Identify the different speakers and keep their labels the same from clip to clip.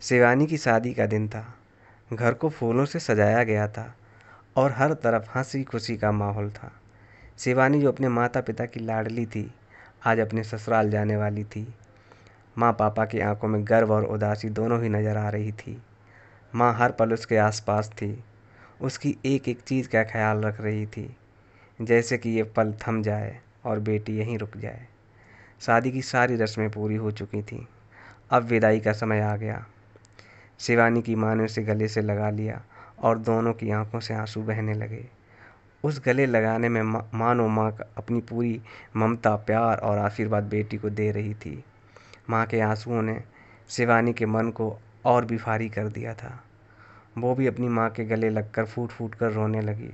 Speaker 1: शिवानी की शादी का दिन था। घर को फूलों से सजाया गया था और हर तरफ हंसी खुशी का माहौल था। शिवानी जो अपने माता पिता की लाडली थी, आज अपने ससुराल जाने वाली थी। माँ पापा की आंखों में गर्व और उदासी दोनों ही नजर आ रही थी। माँ हर पल उसके आसपास थी, उसकी एक एक चीज़ का ख्याल रख रही थी, जैसे कि ये पल थम जाए और बेटी यहीं रुक जाए। शादी की सारी रस्में पूरी हो चुकी थीं। अब विदाई का समय आ गया। शिवानी की माँ ने उसे गले से लगा लिया और दोनों की आंखों से आंसू बहने लगे। उस गले लगाने में मानो माँ अपनी पूरी ममता, प्यार और आशीर्वाद बेटी को दे रही थी। माँ के आंसुओं ने शिवानी के मन को और भी भारी कर दिया था। वो भी अपनी माँ के गले लगकर फूट फूट कर रोने लगी।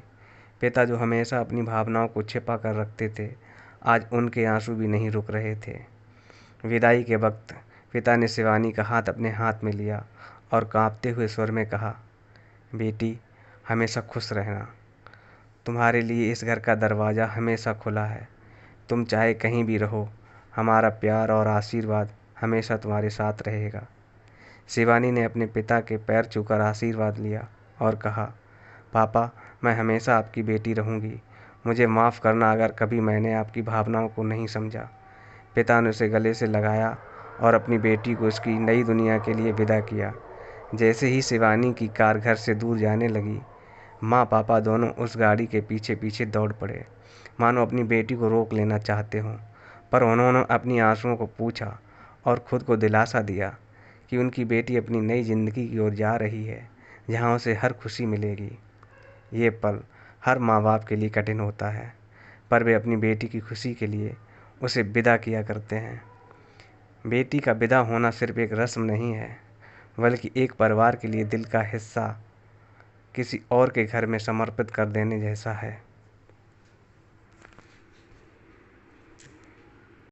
Speaker 1: पिता जो हमेशा अपनी भावनाओं को छिपा कर रखते थे, आज उनके आंसू भी नहीं रुक रहे थे। विदाई के वक्त पिता ने शिवानी का हाथ अपने हाथ में लिया और कांपते हुए स्वर में कहा, बेटी हमेशा खुश रहना। तुम्हारे लिए इस घर का दरवाज़ा हमेशा खुला है। तुम चाहे कहीं भी रहो, हमारा प्यार और आशीर्वाद हमेशा तुम्हारे साथ रहेगा। शिवानी ने अपने पिता के पैर छूकर आशीर्वाद लिया और कहा, पापा मैं हमेशा आपकी बेटी रहूँगी। मुझे माफ़ करना अगर कभी मैंने आपकी भावनाओं को नहीं समझा। पिता ने उसे गले से लगाया और अपनी बेटी को उसकी नई दुनिया के लिए विदा किया। जैसे ही शिवानी की कार घर से दूर जाने लगी, माँ पापा दोनों उस गाड़ी के पीछे पीछे दौड़ पड़े, मानो अपनी बेटी को रोक लेना चाहते हों। पर उन्होंने अपनी आंसुओं को पूछा और खुद को दिलासा दिया कि उनकी बेटी अपनी नई ज़िंदगी की ओर जा रही है, जहाँ उसे हर खुशी मिलेगी। ये पल हर माँ बाप के लिए कठिन होता है, पर वे अपनी बेटी की खुशी के लिए उसे विदा किया करते हैं। बेटी का विदा होना सिर्फ एक रस्म नहीं है, बल्कि एक परिवार के लिए दिल का हिस्सा किसी और के घर में समर्पित कर देने जैसा है।